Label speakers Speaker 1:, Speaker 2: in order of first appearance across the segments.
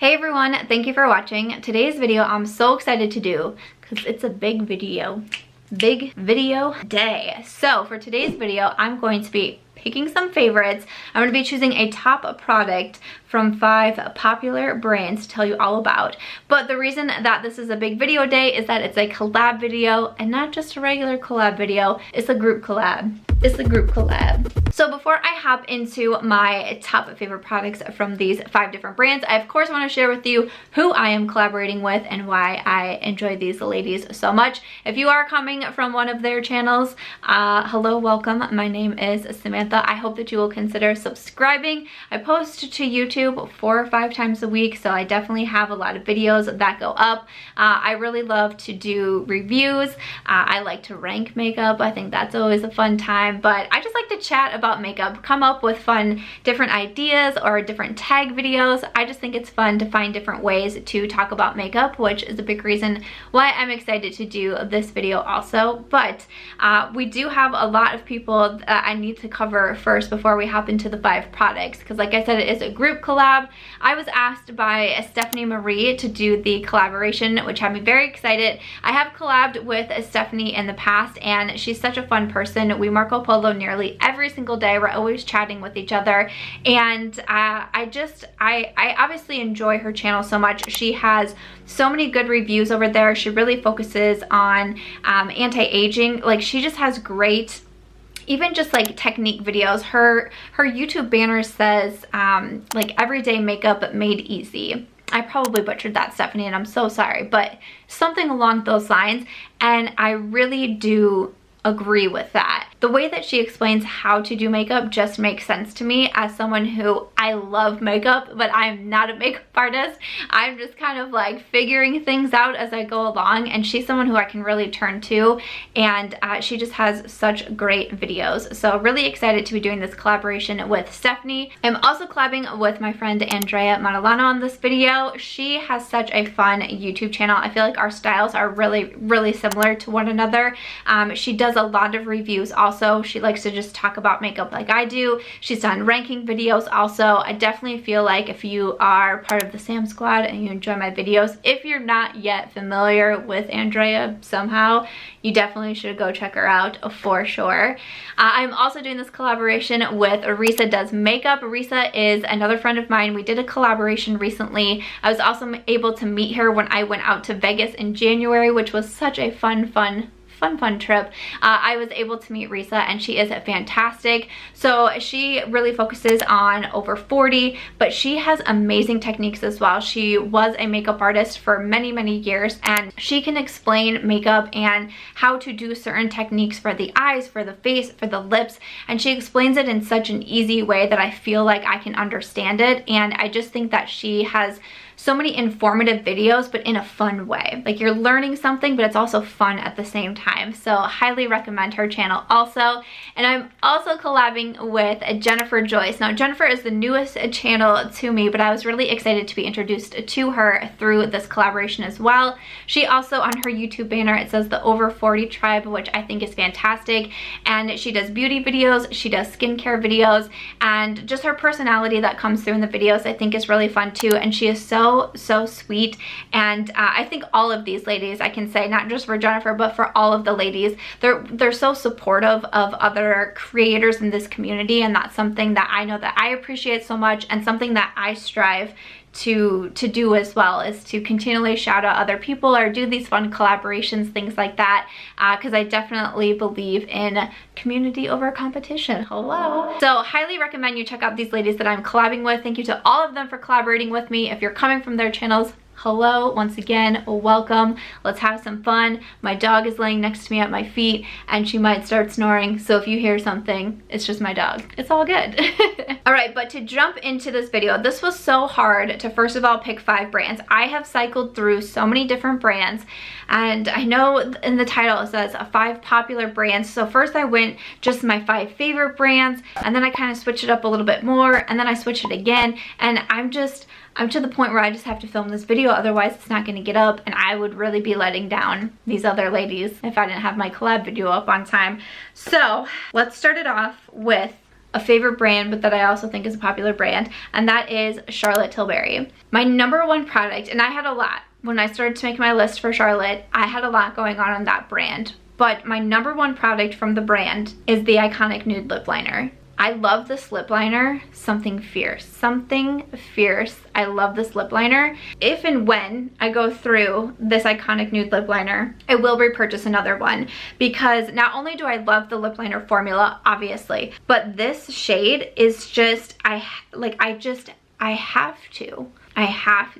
Speaker 1: Hey everyone, thank you for watching. Today's video I'm so excited to do because it's a big video day. So for today's video, I'm going to be picking some favorites. I'm going to be choosing a top product from 5 popular brands to tell you all about. But the reason that this is a big video day is that it's a collab video, and not just a regular collab video, it's a group collab. So before I hop into my top favorite products from these 5 different brands, I of course want to share with you who I am collaborating with and why I enjoy these ladies so much. If you are coming from one of their channels, hello, welcome. My name is Samantha. I hope that you will consider subscribing. I post to YouTube 4 or 5 times a week, so I definitely have a lot of videos that go up. I really love to do reviews. I like to rank makeup. I think that's always a fun time, but I just like to chat about makeup, come up with fun different ideas or different tag videos. I just think it's fun to find different ways to talk about makeup, which is a big reason why I'm excited to do this video also. But we do have a lot of people that I need to cover first before we hop into the 5 products, because like I said, it is a group collab. I was asked by Stephanie Marie to do the collaboration, which had me very excited. I have collabed with Stephanie in the past, and she's such a fun person. We Marco Polo nearly every single day. We're always chatting with each other, and I obviously enjoy her channel so much. She has so many good reviews over there. She really focuses on anti-aging. Like, she just has great, even just like technique videos. Her YouTube banner says like everyday makeup made easy. I probably butchered that, Stephanie, and I'm so sorry, but something along those lines, and I really do agree with that. The way that she explains how to do makeup just makes sense to me as someone who, I love makeup, but I'm not a makeup artist. I'm just kind of like figuring things out as I go along, and she's someone who I can really turn to, and she just has such great videos. So really excited to be doing this collaboration with Stephanie. I'm also collabing with my friend Andrea Matalano on this video. She has such a fun YouTube channel. I feel like our styles are really similar to one another. She does a lot of reviews also. She likes to just talk about makeup like I do. She's done ranking videos also. I definitely feel like if you are part of the Sam Squad and you enjoy my videos, if you're not yet familiar with Andrea somehow, you definitely should go check her out for sure. I'm also doing this collaboration with Risa Does Makeup. Risa is another friend of mine. We did a collaboration recently. I was also able to meet her when I went out to Vegas in January, which was such a fun trip. I was able to meet Risa, and she is fantastic. So she really focuses on over 40, but she has amazing techniques as well. She was a makeup artist for many years, and she can explain makeup and how to do certain techniques for the eyes, for the face, for the lips, and she explains it in such an easy way that I feel like I can understand it. And I just think that she has so many informative videos, but in a fun way. Like, you're learning something, but it's also fun at the same time. So highly recommend her channel also. And I'm also collabing with Jennifer Joyce. Now, Jennifer is the newest channel to me, but I was really excited to be introduced to her through this collaboration as well. She also, on her YouTube banner, it says the Over 40 Tribe, which I think is fantastic. And she does beauty videos, she does skincare videos, and just her personality that comes through in the videos I think is really fun too. And she is so sweet, and I think all of these ladies, I can say, not just for Jennifer but for all of the ladies, they're so supportive of other creators in this community, and that's something that I know that I appreciate so much, and something that I strive to do as well, is to continually shout out other people or do these fun collaborations, things like that, because I definitely believe in community over competition. Hello. So highly recommend you check out these ladies that I'm collabing with. Thank you to all of them for collaborating with me. If you're coming from their channels, hello, once again, welcome. Let's have some fun. My dog is laying next to me at my feet, and she might start snoring, so if you hear something, it's just my dog. It's all good. All right, but to jump into this video, this was so hard to first of all pick 5 brands. I have cycled through so many different brands, and I know in the title it says 5 popular brands. So first I went just my 5 favorite brands, and then I kind of switched it up a little bit more, and then I switched it again, and I'm to the point where I just have to film this video, otherwise it's not going to get up, and I would really be letting down these other ladies if I didn't have my collab video up on time. So let's start it off with a favorite brand, but that I also think is a popular brand, and that is Charlotte Tilbury. My number one product, and I had a lot. When I started to make my list for Charlotte, I had a lot going on that brand, but my number one product from the brand is the iconic Nude lip liner. I love this lip liner, something fierce. I love this lip liner. If and when I go through this iconic Nude lip liner, I will repurchase another one, because not only do I love the lip liner formula, obviously, but this shade is just, I have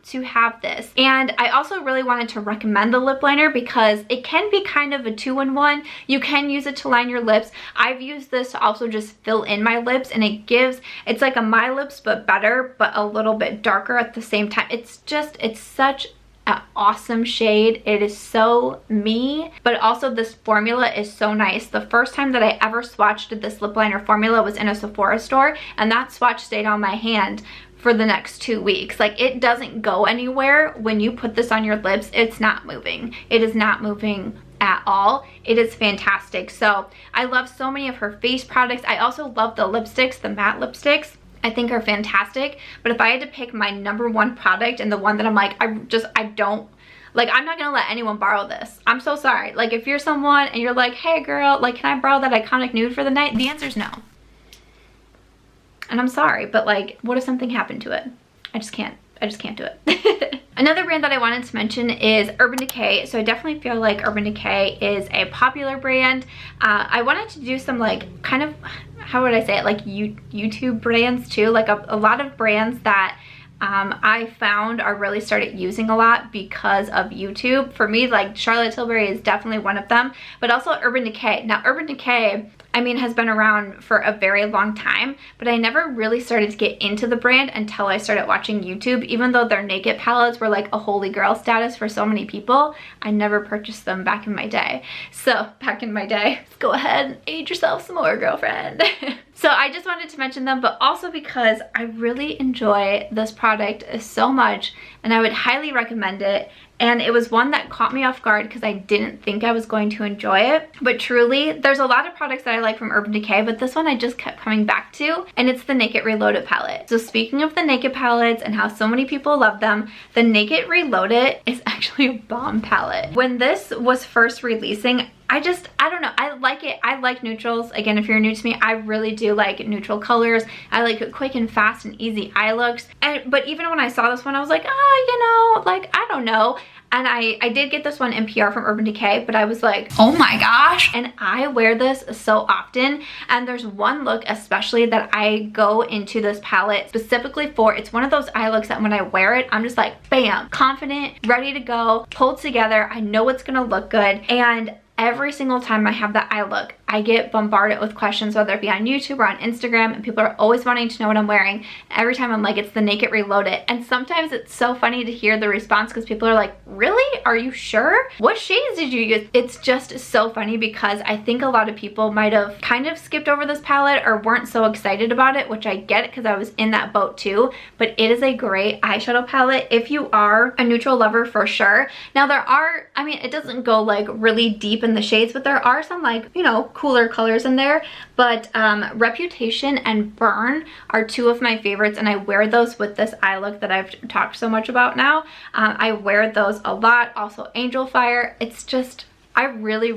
Speaker 1: to have this. And I also really wanted to recommend the lip liner because it can be kind of a 2-in-1. You can use it to line your lips. I've used this to also just fill in my lips, and it's like a My Lips but better, but a little bit darker at the same time. It's such an awesome shade. It is so me, but also this formula is so nice. The first time that I ever swatched this lip liner formula was in a Sephora store, and that swatch stayed on my hand for the next 2 weeks. Like, it doesn't go anywhere. When you put this on your lips, it's not moving. It is not moving at all. It is fantastic. So I love so many of her face products. I also love the lipsticks, the matte lipsticks. I think are fantastic. But if I had to pick my number one product and the one that I'm like, I'm not gonna let anyone borrow this. I'm so sorry. Like, if you're someone and you're like, hey girl, like, can I borrow that iconic Nude for the night? The answer is no. And I'm sorry, but like, what if something happened to it? I just can't do it. Another brand that I wanted to mention is Urban Decay. So I definitely feel like Urban Decay is a popular brand. I wanted to do some like kind of, how would I say it, like YouTube brands too, like a lot of brands that I found are really started using a lot because of YouTube. For me, like, Charlotte Tilbury is definitely one of them, but also Urban Decay. Now, Urban Decay, I mean, has been around for a very long time, but I never really started to get into the brand until I started watching YouTube. Even though their naked palettes were like a holy grail status for so many people, I never purchased them back in my day. So, back in my day, let's go ahead and age yourself some more, girlfriend. So I just wanted to mention them, but also because I really enjoy this product so much, and I would highly recommend it. And it was one that caught me off guard because I didn't think I was going to enjoy it. But truly, there's a lot of products that I like from Urban Decay, but this one I just kept coming back to, and it's the Naked Reloaded palette. So speaking of the Naked palettes and how so many people love them, the Naked Reloaded is actually a bomb palette. When this was first releasing, I don't know, I like it. I like neutrals. Again, if you're new to me, I really do like neutral colors. I like quick and fast and easy eye looks. But even when I saw this one, I was like, like, I don't know. And I did get this one in PR from Urban Decay, but I was like, oh my gosh. And I wear this so often. And there's one look especially that I go into this palette specifically for. It's one of those eye looks that when I wear it, I'm just like, bam, confident, ready to go, pulled together. I know it's gonna look good. And every single time I have that eye look, I get bombarded with questions, whether it be on YouTube or on Instagram, and people are always wanting to know what I'm wearing. Every time I'm like, it's the Naked Reloaded. And sometimes it's so funny to hear the response because people are like, really? Are you sure? What shades did you use? It's just so funny because I think a lot of people might have kind of skipped over this palette or weren't so excited about it, which I get it because I was in that boat too. But it is a great eyeshadow palette if you are a neutral lover, for sure. Now there are, I mean, it doesn't go like really deep in the shades, but there are some, like, you know, cooler colors in there. But Reputation and Burn are two of my favorites, and I wear those with this eye look that I've talked so much about now. I wear those a lot. Also Angel Fire. It's just, I really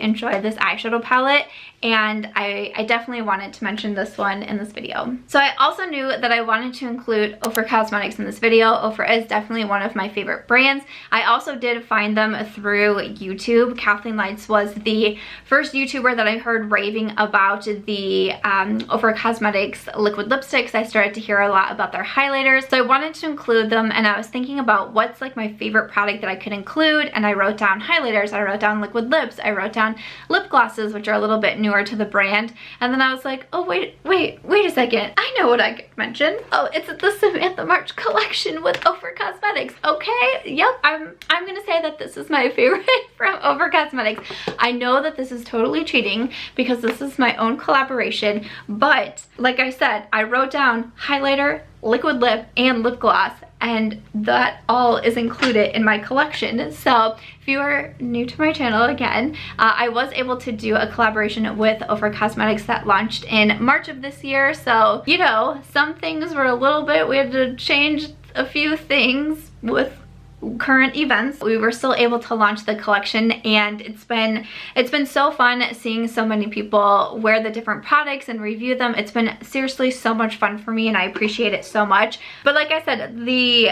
Speaker 1: enjoy this eyeshadow palette, and I definitely wanted to mention this one in this video. So I also knew that I wanted to include Ofra Cosmetics in this video. Ofra is definitely one of my favorite brands. I also did find them through YouTube. Kathleen Lights was the first YouTuber that I heard raving about the Ofra Cosmetics liquid lipsticks. I started to hear a lot about their highlighters, so I wanted to include them, and I was thinking about what's like my favorite product that I could include, and I wrote down highlighters, I wrote down liquid lips, I wrote down lip glosses, which are a little bit newer to the brand. And then I was like, oh wait a second, I know what I could mention. Oh, it's the Samantha March collection with Ofra Cosmetics. Okay, yep, I'm gonna say that this is my favorite from Ofra Cosmetics. I know that this is totally cheating because this is my own collaboration, but like I said, I wrote down highlighter, liquid lip, and lip gloss, and that all is included in my collection. So if you are new to my channel, again, I was able to do a collaboration with Ofra Cosmetics that launched in March of this year. So, you know, some things were a little bit, we had to change a few things with current events. We were still able to launch the collection, and it's been so fun seeing so many people wear the different products and review them. It's been seriously so much fun for me, and I appreciate it so much. But like I said, the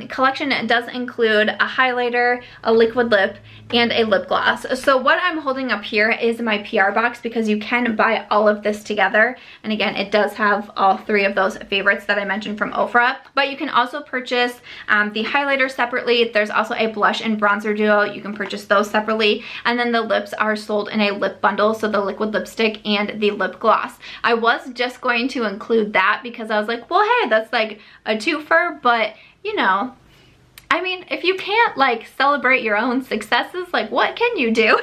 Speaker 1: collection does include a highlighter, a liquid lip, and a lip gloss. So what I'm holding up here is my PR box, because you can buy all of this together. And again, it does have all three of those favorites that I mentioned from Ofra. But you can also purchase the highlighter separately. There's also a blush and bronzer duo. You can purchase those separately. And then the lips are sold in a lip bundle, so the liquid lipstick and the lip gloss. I was just going to include that because I was like, well, hey, that's like a twofer, but you know, I mean, if you can't like celebrate your own successes, like what can you do?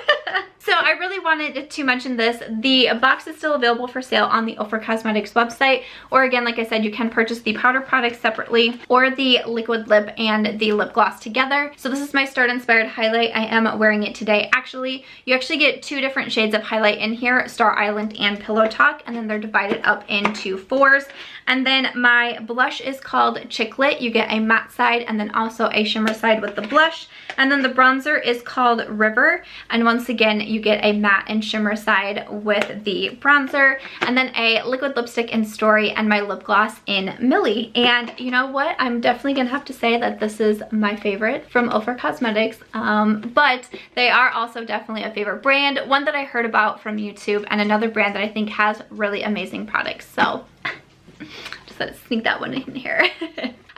Speaker 1: So I really wanted to mention this. The box is still available for sale on the Ofra Cosmetics website, or again, like I said, you can purchase the powder products separately or the liquid lip and the lip gloss together. So this is my Start Inspired highlight. I am wearing it today. Actually, you actually get two different shades of highlight in here, Star Island and Pillowtalk, and then they're divided up into 4s. And then my blush is called Chicklet. You get a matte side and then also a shimmer side with the blush. And then the bronzer is called River. And once again, you get a matte and shimmer side with the bronzer. And then a liquid lipstick in Story, and my lip gloss in Millie. And you know what? I'm definitely gonna have to say that this is my favorite from Ofra Cosmetics. But they are also definitely a favorite brand. One that I heard about from YouTube, and another brand that I think has really amazing products. So just let us sneak that one in here.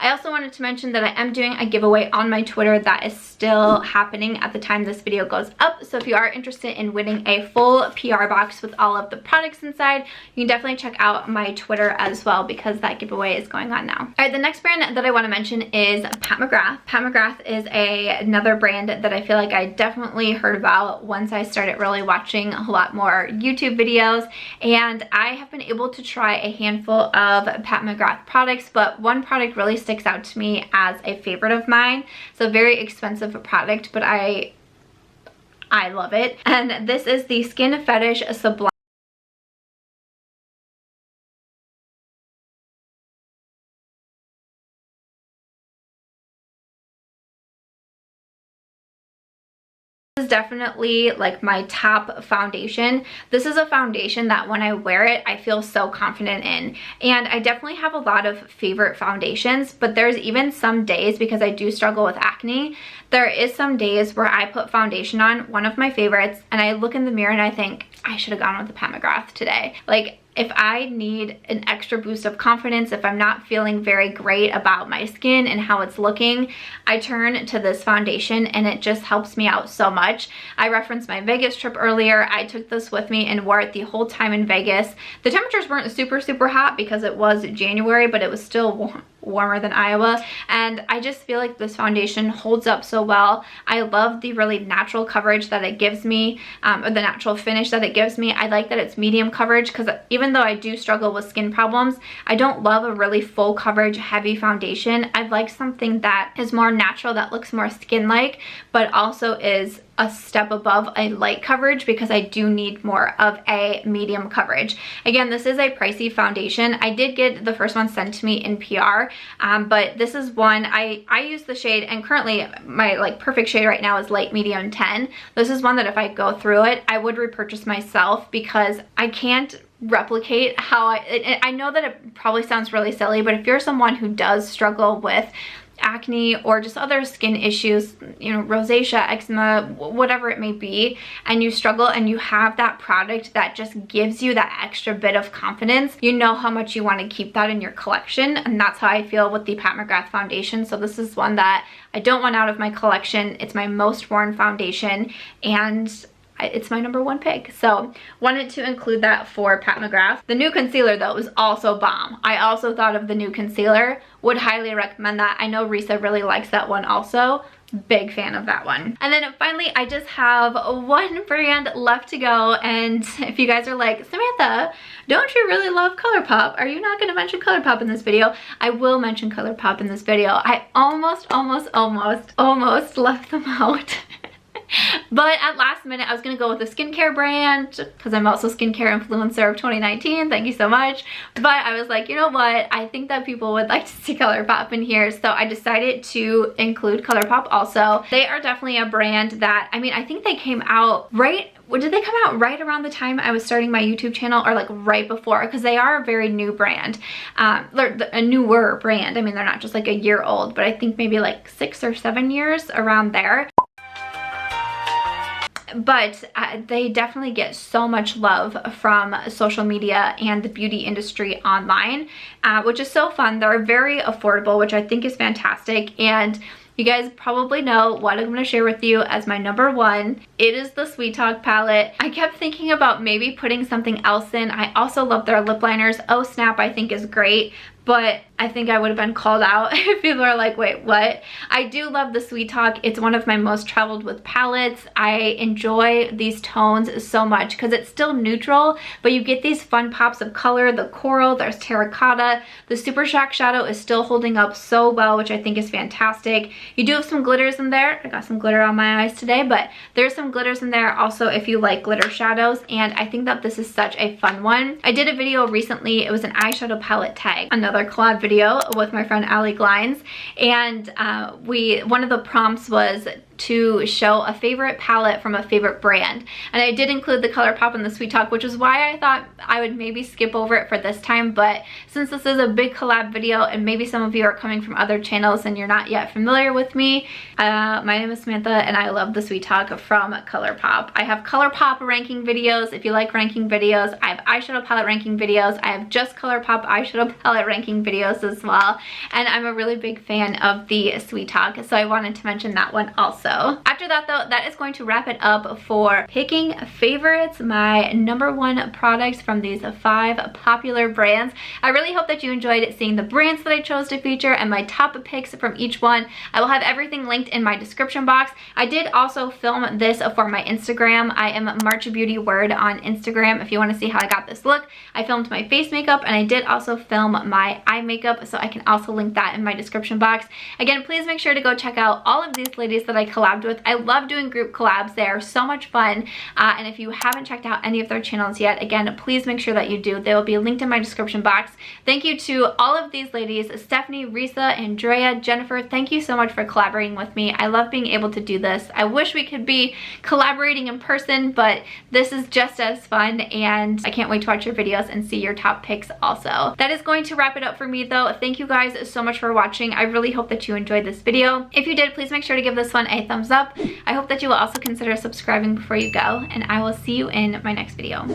Speaker 1: I also wanted to mention that I am doing a giveaway on my Twitter that is still happening at the time this video goes up. So if you are interested in winning a full PR box with all of the products inside, you can definitely check out my Twitter as well, because that giveaway is going on now. All right, the next brand that I want to mention is Pat McGrath. Pat McGrath is another brand that I feel like I definitely heard about once I started really watching a lot more YouTube videos. And I have been able to try a handful of Pat McGrath products, but one product really sticks out to me as a favorite of mine. It's a very expensive product, but I love it. And this is the Skin Fetish Sublime. Is definitely like my top foundation. This is a foundation that when I wear it, I feel so confident in. And I definitely have a lot of favorite foundations, but there's even some days, because I do struggle with acne, there is some days where I put foundation on, one of my favorites, and I look in the mirror and I think, I should have gone with the Pat McGrath today. Like, if I need an extra boost of confidence, if I'm not feeling very great about my skin and how it's looking, I turn to this foundation, and it just helps me out so much. I referenced my Vegas trip earlier. I took this with me and wore it the whole time in Vegas. The temperatures weren't super hot because it was January, but it was still warmer than Iowa, and I just feel like this foundation holds up so well. I love the really natural coverage that it gives me, or the natural finish that it gives me. I like that it's medium coverage, because even though I do struggle with skin problems, I don't love a really full coverage heavy foundation. I like something that is more natural, that looks more skin-like, but also is a step above a light coverage, because I do need more of a medium coverage. Again, this is a pricey foundation. I did get the first one sent to me in PR, but this is one, I use the shade, and currently my like perfect shade right now is light medium 10. This is one that if I go through it, I would repurchase myself, because I can't replicate how I know that it probably sounds really silly, but if you're someone who does struggle with acne or just other skin issues, you know, rosacea, eczema, whatever it may be, and you struggle and you have that product that just gives you that extra bit of confidence, you know how much you want to keep that in your collection. And that's how I feel with the Pat McGrath foundation. So this is one that I don't want out of my collection. It's my most worn foundation, and it's my #1 pick. So wanted to include that for Pat McGrath. The new concealer though was also bomb. I also thought of the new concealer, would highly recommend that. I know Risa really likes that one also. Big fan of that one. And then finally, I just have one brand left to go. And if you guys are like, Samantha, don't you really love Colorpop? Are you not going to mention Colorpop in this video? I will mention Colorpop in this video. I almost left them out. But at last minute, I was going to go with a skincare brand because I'm also skincare influencer of 2019. Thank you so much. But I was like, you know what? I think that people would like to see Colorpop in here. So I decided to include Colorpop also. They are definitely a brand that, I mean, I think they came out right... Did they come out right around the time I was starting my YouTube channel or like right before? Because they are a very new brand. A newer brand. I mean, they're not just like a year old, but I think maybe like 6 or 7 years around there. But they definitely get so much love from social media and the beauty industry online, which is so fun. They're very affordable, which I think is fantastic. And you guys probably know what I'm going to share with you as my number one. It is the Sweet Talk palette. I kept thinking about maybe putting something else in. I also love their lip liners. Oh Snap, I think is great. But I think I would have been called out if people are like, wait, what? I do love the Sweet Talk. It's one of my most traveled with palettes. I enjoy these tones so much because it's still neutral, but you get these fun pops of color. The coral, there's terracotta. The Super Shock shadow is still holding up so well, which I think is fantastic. You do have some glitters in there. I got some glitter on my eyes today, but there's some glitters in there also if you like glitter shadows, and I think that this is such a fun one. I did a video recently. It was an eyeshadow palette tag, another collab video with my friend Allie Glines, and one of the prompts was to show a favorite palette from a favorite brand, and I did include the Colorpop and the Sweet Talk, which is why I thought I would maybe skip over it for this time. But since this is a big collab video and maybe some of you are coming from other channels and you're not yet familiar with me, my name is Samantha and I love the Sweet Talk from Colorpop. I have Colorpop ranking videos if you like ranking videos. I have eyeshadow palette ranking videos. I have just Colorpop eyeshadow palette ranking videos as well, and I'm a really big fan of the Sweet Talk, so I wanted to mention that one also. After that though, that is going to wrap it up for picking favorites, my number one products from these 5 popular brands. I really hope that you enjoyed seeing the brands that I chose to feature and my top picks from each one. I will have everything linked in my description box. I did also film this for my Instagram. I am March Beauty Word on Instagram if you want to see how I got this look. I filmed my face makeup and I did also film my eye makeup, so I can also link that in my description box. Again, please make sure to go check out all of these ladies that I collabed with. I love doing group collabs. They are so much fun, and if you haven't checked out any of their channels yet, again, please make sure that you do. They will be linked in my description box. Thank you to all of these ladies: Stephanie, Risa, Andrea, Jennifer. Thank you so much for collaborating with me. I love being able to do this. I wish we could be collaborating in person, but this is just as fun, and I can't wait to watch your videos and see your top picks also. That is going to wrap it up for me though. Thank you guys so much for watching. I really hope that you enjoyed this video. If you did, please make sure to give this one a thumbs up. I hope that you will also consider subscribing before you go, and I will see you in my next video.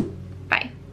Speaker 1: Bye.